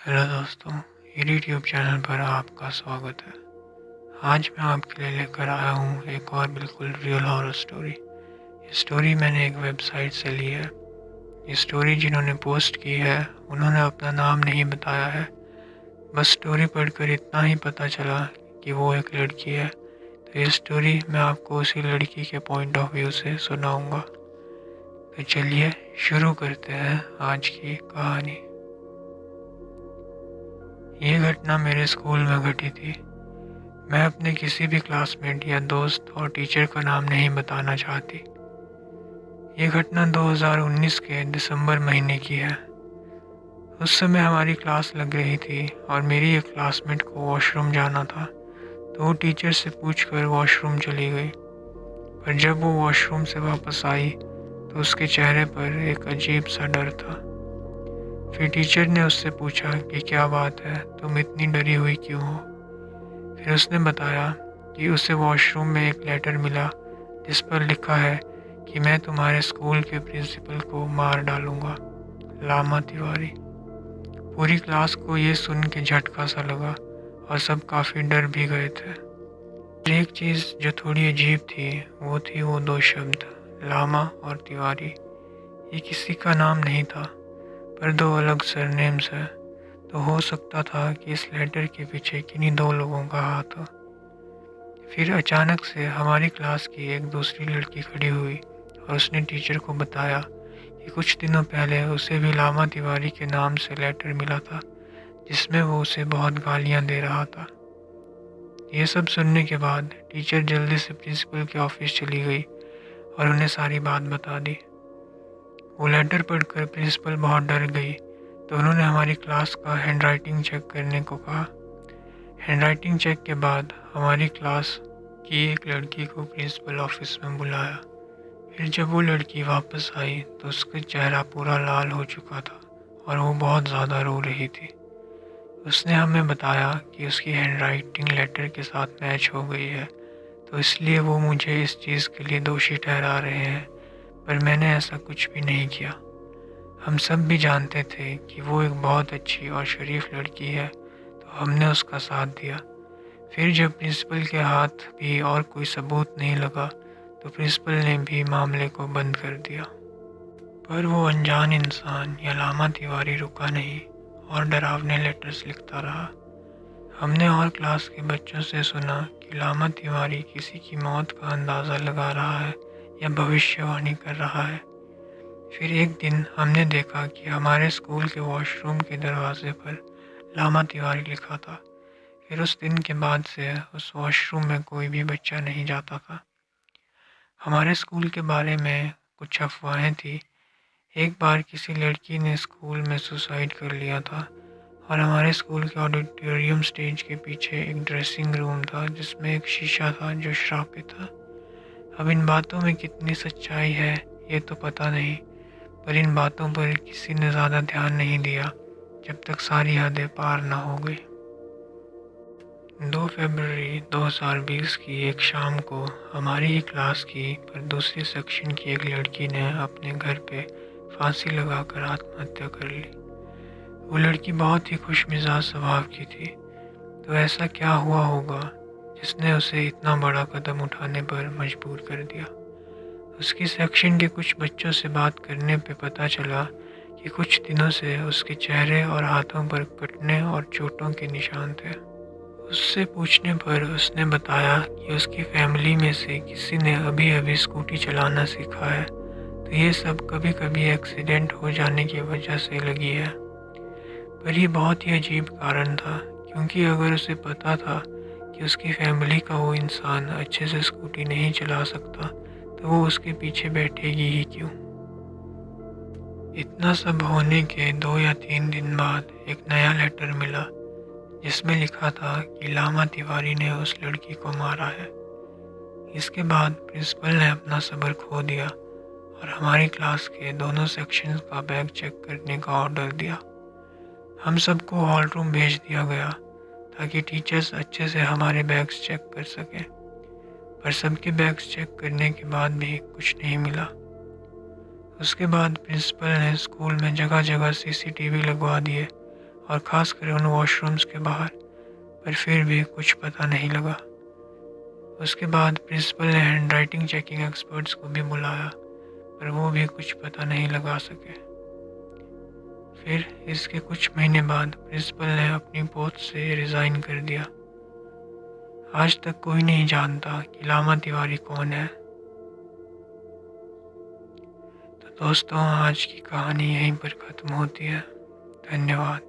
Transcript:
Hello दोस्तों, YouTube channel पर आपका स्वागत है। आज मैं आपके लिए लेकर आया हूँ एक और बिल्कुल रियल हॉरर स्टोरी। ये स्टोरी मैंने एक वेबसाइट से ली है। ये स्टोरी जिन्होंने पोस्ट की है उन्होंने अपना नाम नहीं बताया है। बस स्टोरी पढ़कर इतना ही पता चला कि वो एक लड़की है। तो ये स्टोरी मैं आपको उसी लड़की के पॉइंट ऑफ व्यू से सुनाऊँगा। तो चलिए शुरू करते हैं आज की कहानी। ये घटना मेरे स्कूल में घटी थी। मैं अपने किसी भी क्लासमेट या दोस्त और टीचर का नाम नहीं बताना चाहती। ये घटना 2019 के दिसंबर महीने की है। उस समय हमारी क्लास लग रही थी और मेरी एक क्लासमेट को वॉशरूम जाना था, तो वो टीचर से पूछकर वॉशरूम चली गई। पर जब वो वॉशरूम से वापस आई तो उसके चेहरे पर एक अजीब सा डर था। फिर टीचर ने उससे पूछा कि क्या बात है, तुम इतनी डरी हुई क्यों हो। फिर उसने बताया कि उसे वॉशरूम में एक लेटर मिला जिस पर लिखा है कि मैं तुम्हारे स्कूल के प्रिंसिपल को मार डालूंगा, लामा तिवारी। पूरी क्लास को ये सुन के झटका सा लगा और सब काफ़ी डर भी गए थे। और एक चीज़ जो थोड़ी अजीब थी वो थी वो दो शब्द, लामा और तिवारी। ये किसी का नाम नहीं था, पर दो अलग सरनेम्स है। तो हो सकता था कि इस लेटर के पीछे किन्हीं दो लोगों का हाथ हो। फिर अचानक से हमारी क्लास की एक दूसरी लड़की खड़ी हुई और उसने टीचर को बताया कि कुछ दिनों पहले उसे भी लामा तिवारी के नाम से लेटर मिला था जिसमें वो उसे बहुत गालियां दे रहा था। ये सब सुनने के बाद टीचर जल्दी से प्रिंसिपल के ऑफिस चली गई और उन्हें सारी बात बता दी। वो लेटर पढ़कर प्रिंसिपल बहुत डर गई, तो उन्होंने हमारी क्लास का हैंडराइटिंग चेक करने को कहा। हैंडराइटिंग चेक के बाद हमारी क्लास की एक लड़की को प्रिंसिपल ऑफिस में बुलाया। फिर जब वो लड़की वापस आई तो उसका चेहरा पूरा लाल हो चुका था और वो बहुत ज़्यादा रो रही थी। उसने हमें बताया कि उसकी हैंडराइटिंग लेटर के साथ मैच हो गई है, तो इसलिए वो मुझे इस चीज़ के लिए दोषी ठहरा रहे हैं, पर मैंने ऐसा कुछ भी नहीं किया। हम सब भी जानते थे कि वो एक बहुत अच्छी और शरीफ लड़की है, तो हमने उसका साथ दिया। फिर जब प्रिंसिपल के हाथ भी और कोई सबूत नहीं लगा तो प्रिंसिपल ने भी मामले को बंद कर दिया। पर वो अनजान इंसान या लामा तिवारी रुका नहीं और डरावने लेटर्स लिखता रहा। हमने और क्लास के बच्चों से सुना कि लामा तिवारी किसी की मौत का अंदाज़ा लगा रहा है या भविष्यवाणी कर रहा है। फिर एक दिन हमने देखा कि हमारे स्कूल के वॉशरूम के दरवाजे पर लामा तिवारी लिखा था। फिर उस दिन के बाद से उस वॉशरूम में कोई भी बच्चा नहीं जाता था। हमारे स्कूल के बारे में कुछ अफवाहें थी। एक बार किसी लड़की ने स्कूल में सुसाइड कर लिया था और हमारे स्कूल के ऑडिटोरियम स्टेज के पीछे एक ड्रेसिंग रूम था जिसमें एक शीशा था जो श्रापित था। अब इन बातों में कितनी सच्चाई है ये तो पता नहीं, पर इन बातों पर किसी ने ज़्यादा ध्यान नहीं दिया जब तक सारी हदें पार ना हो गई। 2 फरवरी 2020 की एक शाम को हमारी ही क्लास की पर दूसरे सेक्शन की एक लड़की ने अपने घर पे फांसी लगाकर आत्महत्या कर ली। वो लड़की बहुत ही खुशमिजाज स्वभाव की थी, तो ऐसा क्या हुआ होगा जिसने उसे इतना बड़ा कदम उठाने पर मजबूर कर दिया। उसकी सेक्शन के कुछ बच्चों से बात करने पे पता चला कि कुछ दिनों से उसके चेहरे और हाथों पर कटने और चोटों के निशान थे। उससे पूछने पर उसने बताया कि उसकी फैमिली में से किसी ने अभी अभी स्कूटी चलाना सीखा है, तो ये सब कभी कभी एक्सीडेंट हो जाने की वजह से लगी है। पर ये बहुत ही अजीब कारण था, क्योंकि अगर उसे पता था कि उसकी फैमिली का वो इंसान अच्छे से स्कूटी नहीं चला सकता तो वो उसके पीछे बैठेगी ही क्यों। इतना सब होने के 2 या 3 दिन बाद एक नया लेटर मिला जिसमें लिखा था कि लामा तिवारी ने उस लड़की को मारा है। इसके बाद प्रिंसिपल ने अपना सब्र खो दिया और हमारी क्लास के दोनों सेक्शंस का बैग चेक करने का ऑर्डर दिया। हम सबको हॉल रूम भेज दिया गया ताकि टीचर्स अच्छे से हमारे बैग्स चेक कर सकें, पर सबके बैग्स चेक करने के बाद भी कुछ नहीं मिला। उसके बाद प्रिंसिपल ने स्कूल में जगह जगह सीसीटीवी लगवा दिए और ख़ासकर उन वॉशरूम्स के बाहर, पर फिर भी कुछ पता नहीं लगा। उसके बाद प्रिंसिपल ने हैंडराइटिंग चेकिंग एक्सपर्ट्स को भी बुलाया, पर वो भी कुछ पता नहीं लगा सके। फिर इसके कुछ महीने बाद प्रिंसिपल ने अपनी पोस्ट से रिज़ाइन कर दिया। आज तक कोई नहीं जानता कि लामा तिवारी कौन है। तो दोस्तों, आज की कहानी यहीं पर ख़त्म होती है। धन्यवाद।